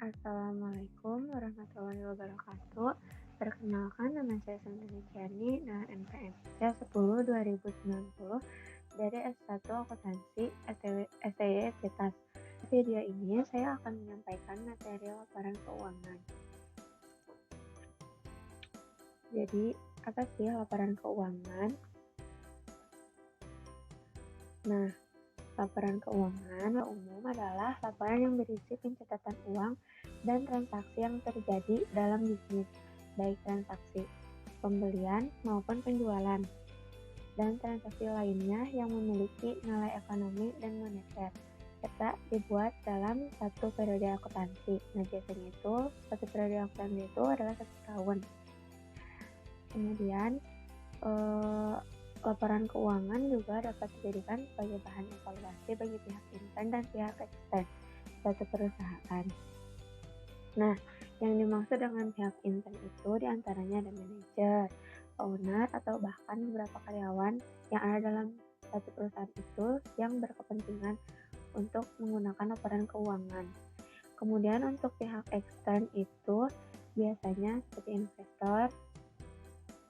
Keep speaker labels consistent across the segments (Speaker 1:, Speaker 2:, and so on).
Speaker 1: Assalamualaikum warahmatullahi wabarakatuh. Perkenalkan, nama saya Sandra Diani dengan NPM 10 2090 dari S1 Akuntansi STY Ekuitas. Video ini saya akan menyampaikan materi laporan keuangan. Jadi, apa sih laporan keuangan? Nah, laporan keuangan umum adalah laporan yang berisi pencatatan uang dan transaksi yang terjadi dalam bisnis, baik transaksi pembelian maupun penjualan, dan transaksi lainnya yang memiliki nilai ekonomi dan moneter, serta dibuat dalam satu periode akuntansi. Nah, biasanya itu satu periode akuntansi itu adalah 1 tahun. Kemudian, laporan keuangan juga dapat dijadikan sebagai bahan evaluasi bagi pihak intern dan pihak ekstern suatu perusahaan. Nah, yang dimaksud dengan pihak intern itu diantaranya ada manajer, owner, atau bahkan beberapa karyawan yang ada dalam satu perusahaan itu yang berkepentingan untuk menggunakan laporan keuangan. Kemudian untuk pihak ekstern itu biasanya seperti investor,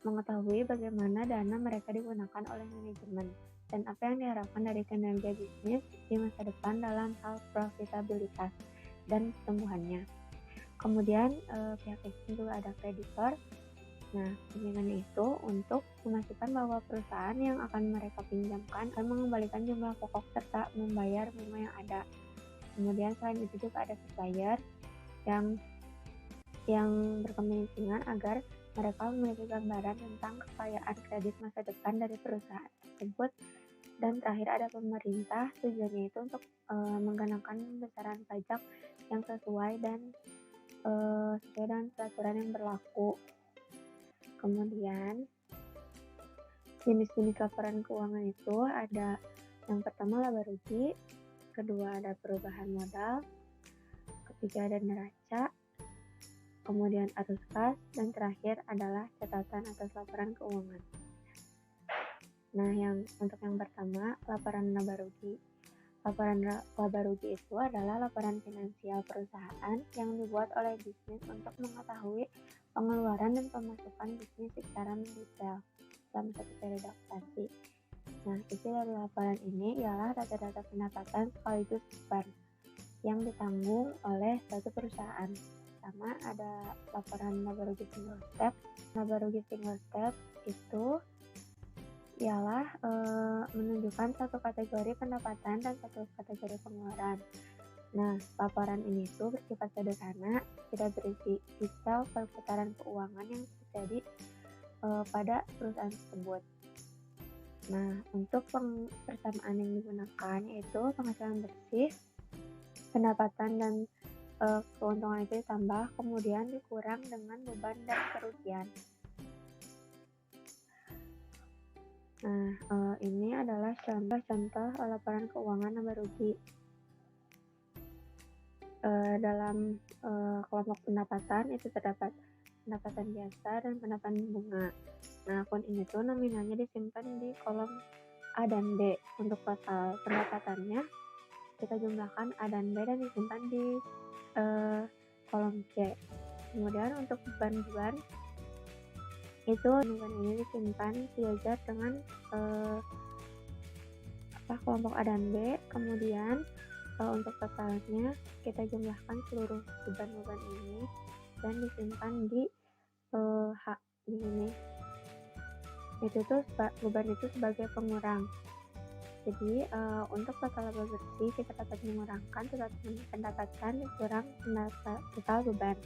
Speaker 1: mengetahui bagaimana dana mereka digunakan oleh manajemen dan apa yang diharapkan dari kinerja bisnis di masa depan dalam hal profitabilitas dan pertumbuhannya. Kemudian pihak ekstern juga ada kreditor. Nah, tujuannya itu untuk memastikan bahwa perusahaan yang akan mereka pinjamkan akan mengembalikan jumlah pokok serta membayar bunga yang ada. Kemudian selain itu juga ada supplier yang berkepentingan agar mereka memiliki gambaran tentang kekayaan kredit masa depan dari perusahaan tersebut. Dan terakhir ada pemerintah, tujuannya itu untuk menggunakan besaran pajak yang sesuai dengan peraturan yang berlaku. Kemudian jenis-jenis laporan keuangan itu ada yang pertama laba rugi, kedua ada perubahan modal, ketiga ada neraca, kemudian arus kas, dan terakhir adalah catatan atas laporan keuangan. Nah, untuk yang pertama, laporan laba rugi. Laporan laba rugi itu adalah laporan finansial perusahaan yang dibuat oleh bisnis untuk mengetahui pengeluaran dan pemasukan bisnis secara mendetail dalam satu periode akuntansi. Nah, isi dari laporan ini ialah data-data pendapatan sekaligus beban yang ditanggung oleh suatu perusahaan. Pertama ada laporan laba rugi single step. Laba rugi single step itu ialah menunjukkan satu kategori pendapatan dan satu kategori pengeluaran. Nah, laporan ini tuh bersifat sederhana, tidak berisi detail perputaran keuangan yang terjadi pada perusahaan tersebut. Nah, untuk persamaan yang digunakan yaitu penghasilan bersih, pendapatan dan keuntungan itu ditambah, kemudian dikurang dengan beban dan kerugian. Nah, ini adalah contoh laporan keuangan laba rugi. Dalam kelompok pendapatan itu terdapat pendapatan biasa dan pendapatan bunga. Nah, akun ini tuh nominalnya disimpan di kolom A dan B. Untuk total pendapatannya kita jumlahkan A dan B dan disimpan di kolom C. Kemudian untuk beban itu beban ini disimpan sejajar dengan kelompok A dan B. Kemudian untuk totalnya kita jumlahkan seluruh beban-beban ini dan disimpan di H di sini. Itu tuh beban itu sebagai pengurang. Jadi untuk total laba bersih kita dapat mengurangkan total pendapatan dikurang total beban.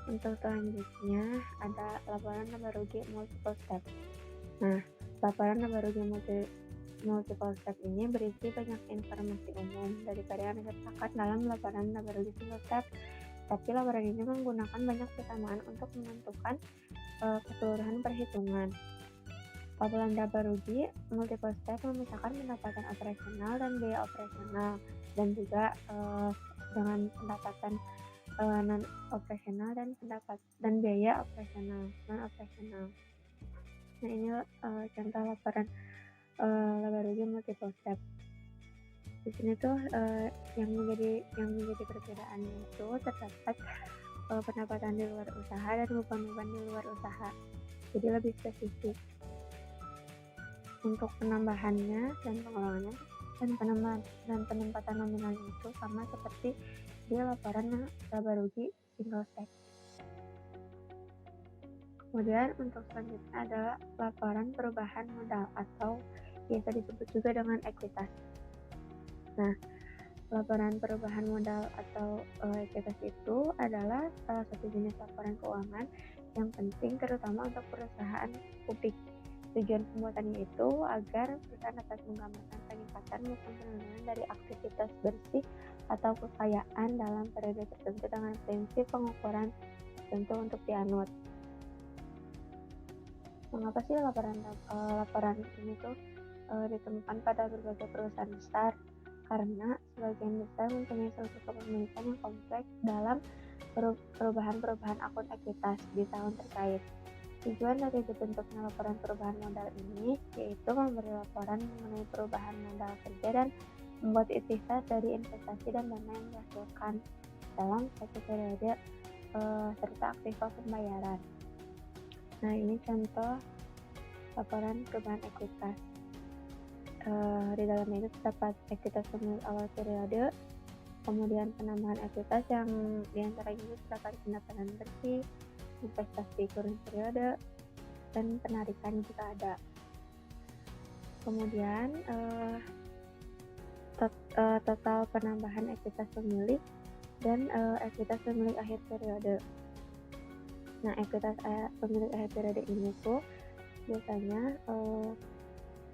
Speaker 1: Untuk selanjutnya ada laporan laba rugi multiple step. Nah, laporan laba rugi multiple step ini berisi banyak informasi umum daripada yang disertakan dalam laporan laba rugi single step. Tapi laporan ini menggunakan banyak persamaan untuk menentukan keseluruhan perhitungan. Laporan laba rugi multiple step memisahkan pendapatan operasional dan biaya operasional, dan juga dengan pendapatan non operasional dan biaya operasional non operasional. Nah, ini contoh laporan laba rugi multiple step. Di sini tuh yang menjadi perbedaannya itu terdapat pendapatan di luar usaha dan beban-beban di luar usaha. Jadi lebih spesifik untuk penambahannya dan pengurangannya dan penempatan nominal itu sama seperti di laporan laba rugi single stack. Kemudian untuk selanjutnya adalah laporan perubahan modal atau biasa disebut juga dengan ekuitas. Nah, laporan perubahan modal atau ekuitas itu adalah salah satu jenis laporan keuangan yang penting terutama untuk perusahaan publik. Tujuan pembuatannya itu agar perusahaan dapat menggambarkan peningkatan maupun penurunan dari aktivitas bersih atau kekayaan dalam periode tertentu dengan prinsip pengukuran tertentu untuk dianut. Mengapa sih laporan ini tuh ditemukan pada berbagai perusahaan besar? Karena sebagian besar mempunyai struktur kepemilikan yang kompleks dalam perubahan-perubahan akun ekuitas di tahun terkait. Tujuan dari dibentuknya laporan perubahan modal ini yaitu memberi laporan mengenai perubahan modal kerja dan membuat ikhtisas dari investasi dan dana yang dihasilkan dalam satu periode serta aktiva pembayaran. Nah, ini contoh laporan perubahan ekuitas. Di dalamnya itu terdapat ekuitas pemilik awal periode, kemudian penambahan ekuitas yang diantaranya itu terdapat pendapatan bersih, investasi kurun periode, dan penarikan jika ada. Kemudian total penambahan ekuitas pemilik dan ekuitas pemilik akhir periode. Nah, ekuitas pemilik akhir periode ini tuh biasanya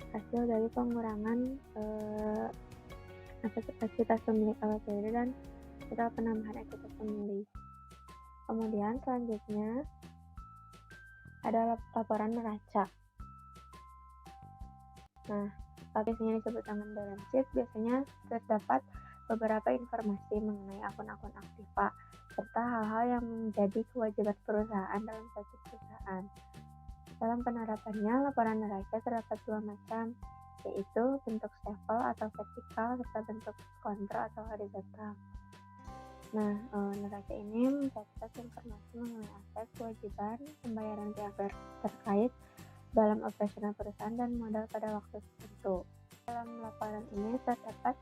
Speaker 1: hasil dari pengurangan ekuitas pemilik awal periode dan total penambahan ekuitas pemilik. Kemudian selanjutnya ada laporan neraca. Nah, biasanya disebut dengan balance sheet, biasanya terdapat beberapa informasi mengenai akun-akun aktiva serta hal-hal yang menjadi kewajiban perusahaan dalam suatu perusahaan. Dalam penerapannya, laporan neraca terdapat dua macam, yaitu bentuk staple atau vertikal serta bentuk kontrol atau horizontal. Nah, neraca ini mencatat informasi mengenai aset, kewajiban, pembayaran pihak terkait dalam operasional perusahaan dan modal pada waktu tertentu. Dalam laporan ini terdapat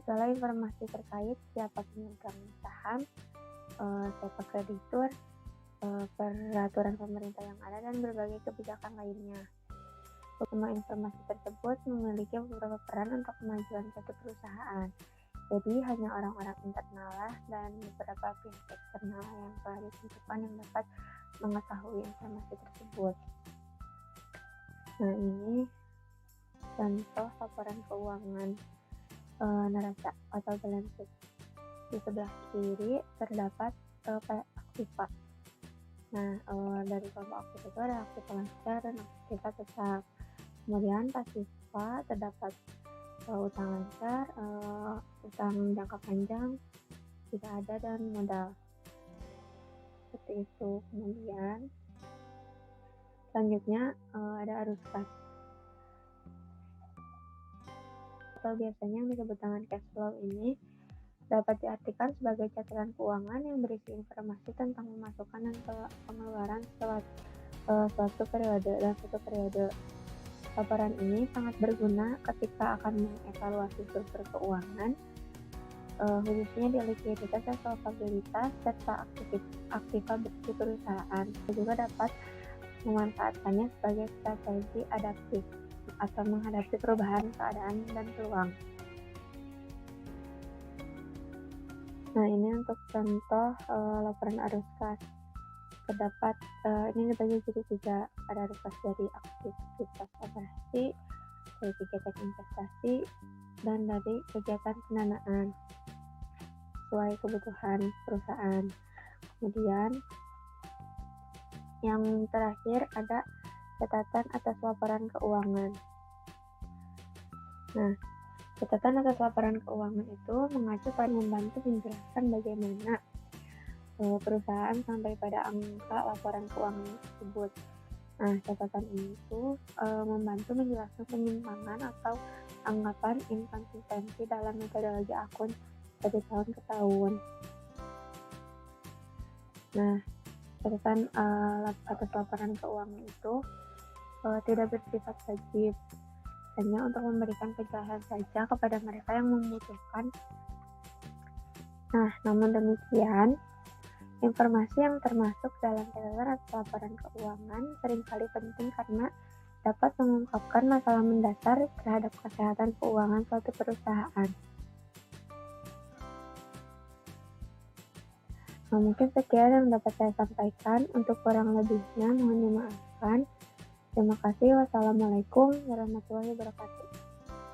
Speaker 1: segala informasi terkait siapa pemegang saham, siapa kreditur, peraturan pemerintah yang ada, dan berbagai kebijakan lainnya. Semua informasi tersebut memiliki beberapa peran untuk kemajuan suatu perusahaan. Jadi hanya orang-orang internal lah dan beberapa pihak eksternal yang telah ditentukan yang dapat mengetahui informasi tersebut. Nah, ini contoh laporan keuangan neraca atau balance sheet. Di sebelah kiri terdapat aktiva. Nah, dari kelompok aktiva itu ada aktiva lancar dan aktiva tetap. Kemudian pasiva terdapat utang lancar, utang jangka panjang, tidak ada, dan modal. Seperti itu. Kemudian selanjutnya ada arus kas. Atau biasanya yang disebut dengan cash flow ini dapat diartikan sebagai catatan keuangan yang berisi informasi tentang pemasukan dan pengeluaran suatu periode. Laporan ini sangat berguna ketika akan mengevaluasi struktur keuangan, khususnya di likuiditas dan solvabilitas serta aktiva bersih perusahaan. Juga dapat memanfaatkannya sebagai strategi adaptif atau menghadapi perubahan keadaan dan peluang. Nah, ini untuk contoh laporan arus kas. Terdapat ini dibagi jadi 3, ada arus kas dari aktivitas operasi, dari kegiatan investasi, dan dari kegiatan pendanaan sesuai kebutuhan perusahaan. Kemudian yang terakhir ada catatan atas laporan keuangan. Nah, catatan atas laporan keuangan itu mengacu pada membantu menjelaskan bagaimana perusahaan sampai pada angka laporan keuangan tersebut. Nah, catatan ini itu membantu menjelaskan penyimpangan atau anggapan inkonsistensi dalam metodologi akun dari tahun ke tahun. Nah, catatan atas laporan keuangan itu tidak bersifat wajib, hanya untuk memberikan pencerahan saja kepada mereka yang membutuhkan. Nah, namun demikian, informasi yang termasuk dalam catatan atau laporan keuangan seringkali penting karena dapat mengungkapkan masalah mendasar terhadap kesehatan keuangan suatu perusahaan. Nah, mungkin sekian yang dapat saya sampaikan. Untuk kurang lebihnya mohon dimaafkan. Terima kasih. Wassalamualaikum warahmatullahi wabarakatuh.